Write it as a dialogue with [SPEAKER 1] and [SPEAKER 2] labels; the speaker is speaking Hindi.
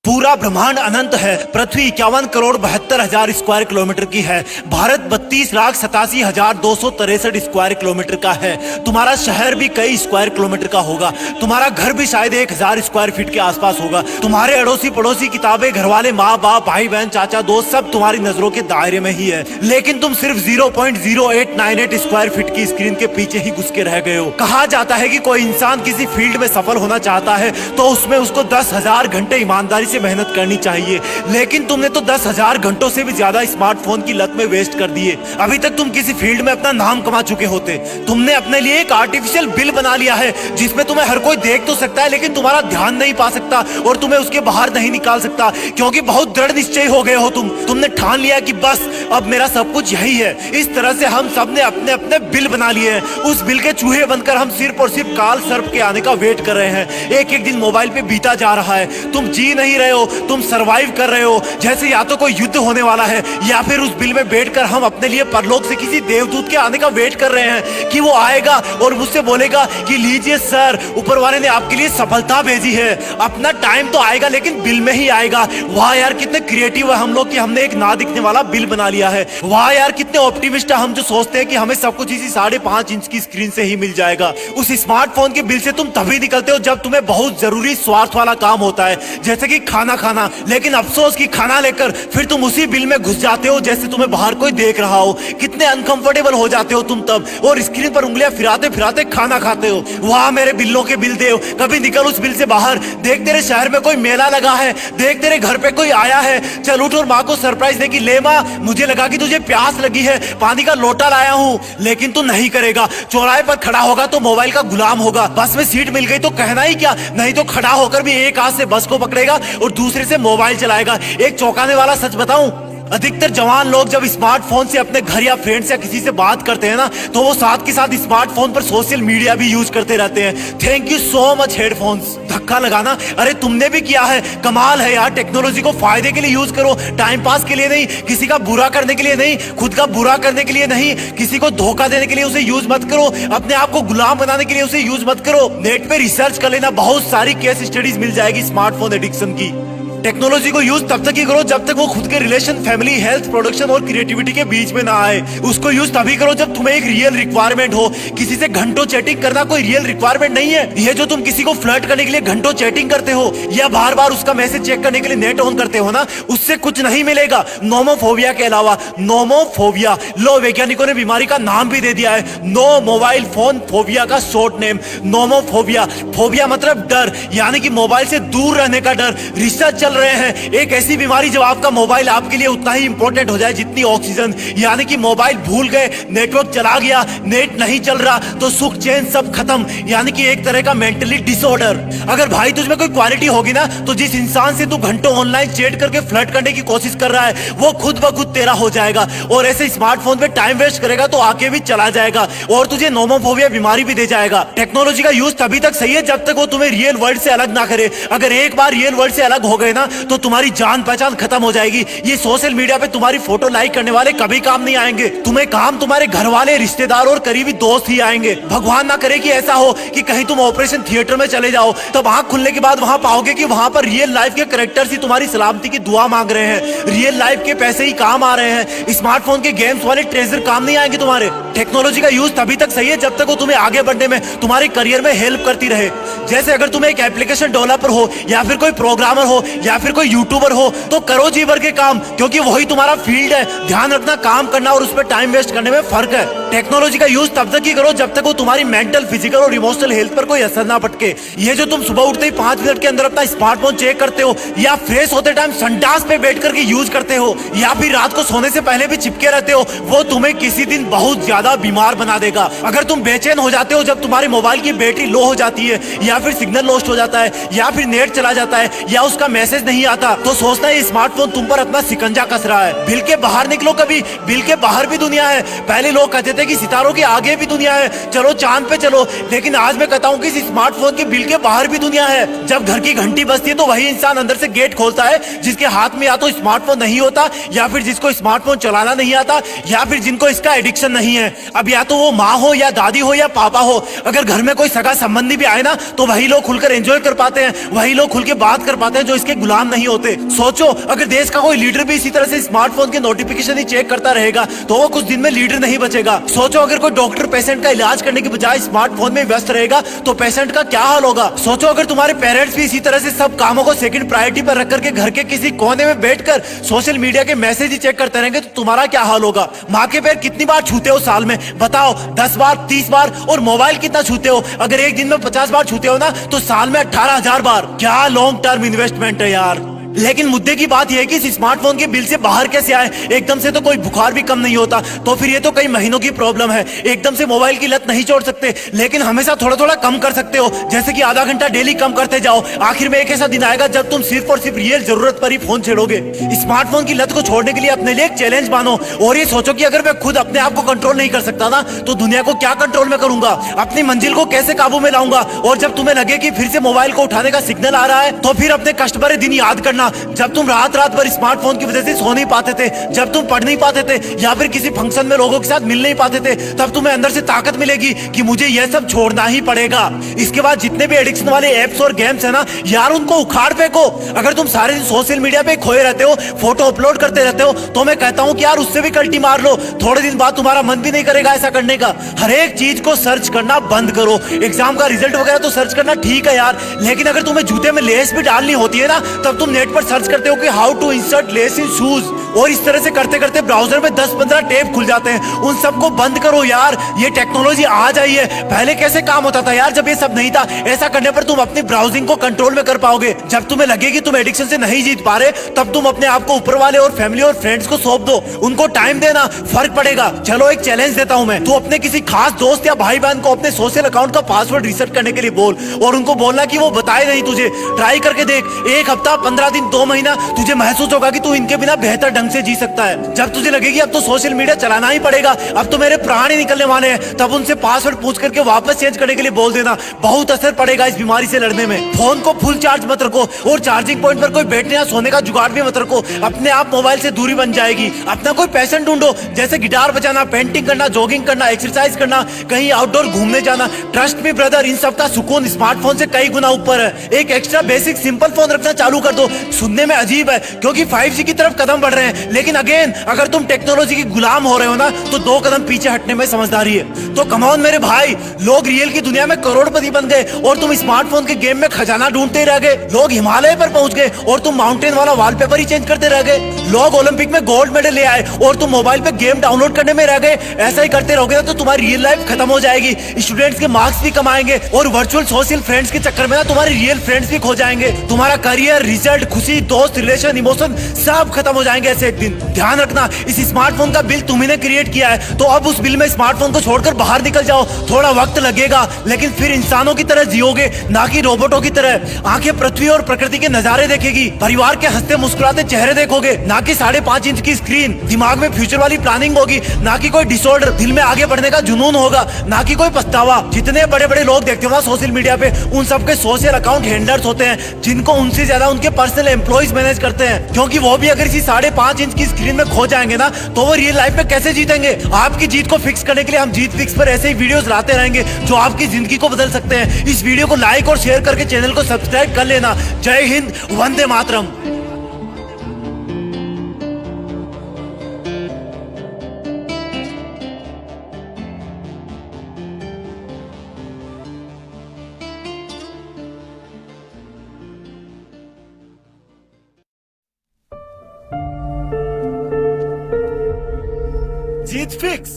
[SPEAKER 1] पूरा ब्रह्मांड अनंत है। पृथ्वी 51,72,72,000 स्क्वायर किलोमीटर की है। भारत 32,87,263 स्क्वायर किलोमीटर का है। तुम्हारा शहर भी कई स्क्वायर किलोमीटर का होगा। तुम्हारा घर भी शायद 1,000 स्क्वायर फीट के आसपास होगा। तुम्हारे अड़ोसी पड़ोसी, किताबें, घर वाले, माँ बाप, भाई बहन, चाचा दोस्त सब तुम्हारी नजरों के दायरे में ही है। लेकिन तुम सिर्फ 0.0898 स्क्वायर फीट की स्क्रीन के पीछे ही घुस के रह गए हो। कहा जाता है कि कोई इंसान किसी फील्ड में सफल होना चाहता है तो उसमें उसको 10,000 घंटे ईमानदारी से मेहनत करनी चाहिए। लेकिन तुमने तो 10,000 घंटों से भी ज्यादा स्मार्टफोन की लत में वेस्ट कर दिए। अभी तक तुम किसी फील्ड में अपना नाम कमा चुके होते। तुमने अपने लिए एक आर्टिफिशियल बिल बना लिया है जिसमें तुम्हें हर कोई देख तो सकता है लेकिन तुम्हारा ध्यान नहीं पा सकता और तुम्हें उसके बाहर नहीं निकाल सकता, क्योंकि बहुत दृढ़ निश्चय हो गए हो तुमने ठान लिया कि बस अब मेरा सब कुछ यही है। इस तरह से हम सब ने अपने अपने बिल बना लिए हैं। उस बिल के चूहे बनकर हम सिर्फ और सिर्फ काल सर्प के आने का वेट कर रहे हैं। एक एक दिन मोबाइल पे बीता जा रहा है। तुम जी नहीं रहे हो, तुम सरवाइव कर रहे हो जैसे या तो कोई युद्ध होने वाला है या फिर उस बिल में बैठकर हम अपने लिए परलोक से किसी देवदूत के आने का वेट कर रहे हैं कि वो आएगा और मुझसे बोलेगा कि लीजिए सर, ऊपर वाले ने आपके लिए सफलता भेजी है। अपना टाइम तो आएगा लेकिन बिल में ही आएगा। वाह यार, कितने क्रिएटिव है हम लोग कि हमने एक ना दिखने वाला बिल बना लिया है। वाह यार, कितने ऑप्टिमिस्ट है हम जो सोचते हैं कि हमें सब कुछ इसी 5.5 इंच की स्क्रीन से ही मिल जाएगा। उस स्मार्टफोन के बिल से तुम तभी निकलते हो जब तुम्हें बहुत जरूरी स्वार्थ वाला काम होता है, जैसे कि खाना खाना। लेकिन अफसोस कि खाना लेकर फिर तुम उसी बिल में घुस जाते हो जैसे तुम्हें बाहर कोई देख रहा हो। कितने अनकंफर्टेबल हो जाते हो तुम तब, और स्क्रीन पर उंगलियां फिराते फिराते खाना खाते हो। वाह मेरे बिल्लों के बिल देव, कभी निकल उस बिल से बाहर। देख तेरे शहर में कोई मेला लगा है, देख तेरे घर पे कोई आया है, चल उठ और माँ को सरप्राइज दे कि ले माँ, मुझे लगा कि तुझे प्यास लगी है, पानी का लोटा लाया हूँ। लेकिन तू नहीं करेगा। चौराहे पर खड़ा होगा तो मोबाइल का गुलाम होगा। बस में सीट मिल गई तो कहना ही क्या, नहीं तो खड़ा होकर भी एक हाथ से बस को पकड़ेगा और दूसरे से मोबाइल चलाएगा। एक चौंकाने वाला सच बताऊं, अधिकतर जवान लोग जब स्मार्टफोन से अपने घर या फ्रेंड्स या किसी से बात करते हैं ना, तो वो साथ के साथ स्मार्टफोन पर सोशल मीडिया भी यूज करते रहते हैं। Thank you so much headphones. धक्का लगाना, अरे तुमने भी किया है। कमाल है यार, टेक्नोलॉजी को फायदे के लिए यूज करो, टाइम पास के लिए नहीं, किसी का बुरा करने के लिए नहीं, खुद का बुरा करने के लिए नहीं, किसी को धोखा देने के लिए उसे यूज मत करो, अपने आप को गुलाम बनाने के लिए उसे यूज मत करो। नेट पे रिसर्च कर लेना, बहुत सारी केस स्टडीज मिल जाएगी स्मार्टफोन एडिक्शन की। टेक्नोलॉजी को यूज तब तक ही करो जब तक वो खुद के रिलेशन, फैमिली, हेल्थ, प्रोडक्शन और क्रिएटिविटी के बीच में ना आए। उसको यूज तभी करो जब तुम्हें एक रियल रिक्वायरमेंट हो। किसी से घंटों चैटिंग करना कोई रियल रिक्वायरमेंट नहीं है। ये जो तुम किसी को फ्लर्ट करने के लिए घंटों चैटिंग करते हो या बार बार उसका मैसेज चेक करने के लिए नेट ऑन करते हो ना, उससे कुछ नहीं मिलेगा नोमोफोबिया के अलावा। नोमोफोबिया, लो वैज्ञानिकों ने बीमारी का नाम भी दे दिया है, नो मोबाइल फोन फोबिया का शॉर्ट नेम नोमोफोबिया। फोबिया मतलब डर, यानी कि मोबाइल से दूर रहने का डर। रिसर्च चल रहे हैं, एक ऐसी बीमारी जब आपका मोबाइल आपके लिए उतना ही इंपॉर्टेंट हो जाए जितनी ऑक्सीजन, यानी कि मोबाइल भूल गए, नेटवर्क चला गया, नेट नहीं चल रहा तो सुख चैन सब खत्म, यानी कि एक तरह का मेंटली डिसऑर्डर। अगर भाई तुझमें कोई क्वालिटी होगी ना, तो जिस इंसान से तू घंटों ऑनलाइन चैट करके फ्लर्ट करने की कोशिश कर रहा है वो खुद ब खुद तेरा हो जाएगा। और ऐसे स्मार्टफोन पे टाइम वेस्ट करेगा तो आके भी चला जाएगा और तुझे नोमोफोबिया बीमारी भी दे जाएगा। टेक्नोलॉजी का यूज तभी तक सही है जब तक वो तुम्हें रियल वर्ल्ड से अलग ना करे। अगर एक बार रियल वर्ल्ड से अलग हो गए ना तो तुम्हारी जान पहचान खत्म हो जाएगी। ये सोशल मीडिया पे तुम्हारी फोटो लाइक करने वाले कभी काम नहीं आएंगे। तुम्हें काम तुम्हारे घर वाले, रिश्तेदार और करीबी दोस्त ही आएंगे। भगवान ना करे कि ऐसा हो कि कहीं तुम ऑपरेशन थिएटर में चले जाओ, तब आंख खुलने के बाद वहां पाओगे कि वहां पर रियल लाइफ के कैरेक्टर्स ही तुम्हारी सलामती की दुआ मांग रहे हैं, रियल लाइफ के पैसे ही काम आ रहे हैं। स्मार्टफोन के गेम्स वाले ट्रेजर काम नहीं आएंगे तुम्हारे। टेक्नोलॉजी का यूज तभी तक सही है जब तक वो तुम्हें आगे बढ़ने में, तुम्हारे करियर में हेल्प करती रहे। जैसे अगर तुम एक एप्लीकेशन डेवलपर हो या फिर कोई प्रोग्रामर हो या फिर कोई यूट्यूबर हो तो करो जी भर के काम, क्योंकि वही तुम्हारा फील्ड है। ध्यान रखना, काम करना और उस पर टाइम वेस्ट करने में फर्क है। टेक्नोलॉजी का यूज तब तक ही करो जब तक वो तुम्हारी मेंटल, फिजिकल और इमोशनल हेल्थ पर कोई असर ना पटके। ये जो तुम सुबह उठते ही 5 मिनट के अंदर अपना स्मार्टफोन चेक करते हो या फ्रेश होते टाइम संडास पे बैठ करके यूज करते हो या फिर रात को सोने से पहले भी चिपके रहते हो, वो तुम्हें किसी दिन बहुत ज्यादा बीमार बना देगा। अगर तुम बेचैन हो जाते हो जब तुम्हारे मोबाइल की बैटरी लो हो जाती है या फिर सिग्नल लॉस्ट हो जाता है या फिर नेट चला जाता है या उसका मैसेज नहीं आता, तो सोचना है स्मार्टफोन स्मार्टफोन तुम पर अपना सिकंजा कस रहा है। बिल के बाहर निकलो, कभी बिल के बाहर भी दुनिया है। पहले लोग कहते थे कहते कि सितारों के आगे भी दुनिया है, चलो चांद पे चलो, लेकिन आज मैं कहता हूँ कि इस स्मार्टफोन के बिल के बाहर भी दुनिया है। जब घर की घंटी बजती है तो वही इंसान अंदर से गेट खोलता है जिसके हाथ में या तो स्मार्टफोन नहीं होता, या फिर जिसको स्मार्टफोन चलाना नहीं आता, या फिर जिनको इसका एडिक्शन नहीं है। अब या तो वो माँ हो या दादी हो या पापा हो, अगर घर में कोई सगा संबंधी भी आए ना तो वही लोग खुलकर एंजॉय कर पाते हैं, वही लोग खुल के बात कर पाते हैं जो इसके गुलाम नहीं होते। सोचो अगर देश का कोई लीडर भी इसी तरह से स्मार्टफोन के नोटिफिकेशन ही चेक करता रहेगा तो वो कुछ दिन में लीडर नहीं बचेगा। सोचो अगर कोई डॉक्टर पेशेंट का इलाज करने की बजाय स्मार्टफोन में व्यस्त रहेगा तो पेशेंट का क्या हाल होगा। सोचो अगर तुम्हारे पेरेंट्स भी इसी तरह से सब कामों को सेकंड प्रायोरिटी पर रख करके घर के किसी कोने में बैठकर सोशल मीडिया के मैसेज ही चेक करते रहेंगे तो तुम्हारा क्या हाल होगा। माँ के पैर कितनी बार छूते हो साल में, बताओ 10 बार 30 बार, और मोबाइल कितना छूते हो, अगर एक दिन में 50 बार छूते हो ना तो साल में 18,000 बार। क्या लॉन्ग टर्म इन्वेस्टमेंट है यार। लेकिन मुद्दे की बात यह है कि इस स्मार्टफोन के बिल से बाहर कैसे आए। एकदम से तो कोई बुखार भी कम नहीं होता, तो फिर ये तो कई महीनों की प्रॉब्लम है। एकदम से मोबाइल की लत नहीं छोड़ सकते, लेकिन हमेशा थोड़ा थोड़ा कम कर सकते हो, जैसे कि आधा घंटा डेली कम करते जाओ। आखिर में एक ऐसा दिन आएगा जब तुम सिर्फ और सिर्फ रियल जरूरत पर ही फोन छेड़ोगे। स्मार्टफोन की लत को छोड़ने के लिए अपने लिए एक चैलेंज मानो और ये सोचो कि अगर मैं खुद अपने आप को कंट्रोल नहीं कर सकता ना तो दुनिया को क्या कंट्रोल में करूंगा, अपनी मंजिल को कैसे काबू में लाऊंगा। और जब तुम्हें लगे कि फिर से मोबाइल को उठाने का सिग्नल आ रहा है तो फिर अपने कष्ट भरे दिन याद करना जब तुम रात रात भर स्मार्टफोन की वजह से सो नहीं पाते थे, जब तुम पढ़ नहीं पाते थे या फिर किसी फंक्शन में लोगों के साथ मिल नहीं पाते थे। तब तुम्हें अंदर से ताकत मिलेगी कि मुझे यह सब छोड़ना ही पड़ेगा। इसके बाद जितने भी एडिक्शन वाले एप्स और गेम्स है ना यार उनको उखाड़ फेंको। अगर तुम सारे दिन सोशल मीडिया पे खोए रहते हो, फोटो अपलोड करते रहते हो, तो मैं कहता हूँ कि यार उससे भी कल्टी मार लो। थोड़े दिन बाद तुम्हारा मन भी नहीं करेगा ऐसा करने का। हर एक चीज को सर्च करना बंद करो। एग्जाम का रिजल्ट वगैरह तो सर्च करना ठीक है यार, लेकिन अगर तुम्हें जूते में लेस भी डालनी होती है ना तब तुम नेट पर सर्च करते हो कि how to insert lace in shoes, और इस तरह से करते करते ब्राउजर में 10-15 टैब खुल जाते हैं। उन सबको बंद करो यार, ये टेक्नोलॉजी आ जाई है। पहले कैसे काम होता था यार जब ये सब नहीं था। ऐसा करने पर तुम अपनी ब्राउजिंग को कंट्रोल में कर पाओगे। जब तुम्हें लगे कि तुम एडिक्शन से नहीं जीत पा रहे तब तुम अपने आप को ऊपर वाले और फैमिली और फ्रेंड्स को सौंप दो, उनको टाइम देना, फर्क पड़ेगा। चलो एक चैलेंज देता हूं मैं, तू अपने किसी खास दोस्त या भाई बहन को अपने सोशल अकाउंट का पासवर्ड रीसेट करने के लिए बोल और उनको बोलना कि वो बताए नहीं तुझे। ट्राई करके देख, 1 हफ्ता 15 दिन 2 महीना तुझे महसूस होगा कि तू इनके बिना बेहतर ढंग से जी सकता है। जब तुझे लगेगी अब तो सोशल मीडिया चलाना ही पड़ेगा, अब तो मेरे प्राण ही निकलने वाले हैं, तब उनसे पासवर्ड पूछ करके वापस चेंज करने के लिए बोल देना। बहुत असर पड़ेगा इस बीमारी से लड़ने में। फोन को फुल चार्ज मत रखो और चार्जिंग पॉइंट पर कोई बैठने या सोने का जुगाड़ भी मत रखो। अपने आप मोबाइल से दूरी बन जाएगी। अपना कोई पैशन ढूंढो, जैसे गिटार बजाना, पेंटिंग करना, जॉगिंग करना, एक्सरसाइज करना, कहीं आउटडोर घूमने जाना। ट्रस्ट मी ब्रदर, इन सब का सुकून स्मार्टफोन से कई गुना ऊपर है। एक एक्स्ट्रा बेसिक सिंपल फोन रखना चालू कर दो। सुनने में अजीब है क्योंकि 5G की तरफ कदम बढ़ रहे हैं, लेकिन अगेन अगर तुम टेक्नोलॉजी के गुलाम हो रहे हो ना तो 2 कदम पीछे हटने में समझदारी है। तो कम ऑन मेरे भाई, लोग रियल की दुनिया में करोड़पति बन गए और तुम स्मार्टफोन के गेम में खजाना ढूंढते ही रह गए। लोग हिमालय पर पहुंच गए और तुम माउंटेन वाला वॉलपेपर ही चेंज करते रह गए। लोग ओलंपिक में गोल्ड मेडल ले आए और तुम मोबाइल पे गेम डाउनलोड करने में रह गए। ऐसा ही करते रहोगे ना तो तुम्हारी रियल लाइफ खत्म हो जाएगी। स्टूडेंट्स के मार्क्स भी कम आएंगे और वर्चुअल सोशल फ्रेंड्स के चक्कर में ना तुम्हारे रियल फ्रेंड्स भी खो जाएंगे। तुम्हारा करियर, रिजल्ट, खुशी, दोस्त, रिलेशन, इमोशन सब खत्म हो जाएंगे ऐसे एक दिन। ध्यान रखना, इस स्मार्टफोन का बिल तुम्ही ने क्रिएट किया है, तो अब उस बिल में स्मार्टफोन को छोड़कर बाहर निकल जाओ। थोड़ा वक्त लगेगा लेकिन फिर इंसानों की तरह जियोगे, ना कि रोबोटों की तरह। आंखें पृथ्वी और प्रकृति के नजारे देखेगी, परिवार के हंसते मुस्कुराते चेहरे देखोगे, ना कि 5.5 इंच की स्क्रीन। दिमाग में फ्यूचर वाली प्लानिंग होगी, ना कि कोई डिसऑर्डर। दिल में आगे बढ़ने का जुनून होगा, ना कि कोई पछतावा। जितने बड़े बड़े लोग देखते हो ना सोशल मीडिया पे, उन सबके सोशल अकाउंट हैंडलर्स होते हैं जिनको उनसे ज्यादा उनके पर्सनल एम्प्लॉइज मैनेज करते हैं, क्योंकि वो भी अगर इसी 5.5 इंच की स्क्रीन में खो जाएंगे ना तो वो रियल लाइफ में कैसे जीतेंगे। आपकी जीत को फिक्स करने के लिए हम जीत फिक्स पर ऐसे ही वीडियोस लाते रहेंगे जो आपकी जिंदगी को बदल सकते हैं। इस वीडियो को लाइक और शेयर करके चैनल को सब्सक्राइब कर लेना। जय हिंद, वंदे मातरम। जीत फिक्स।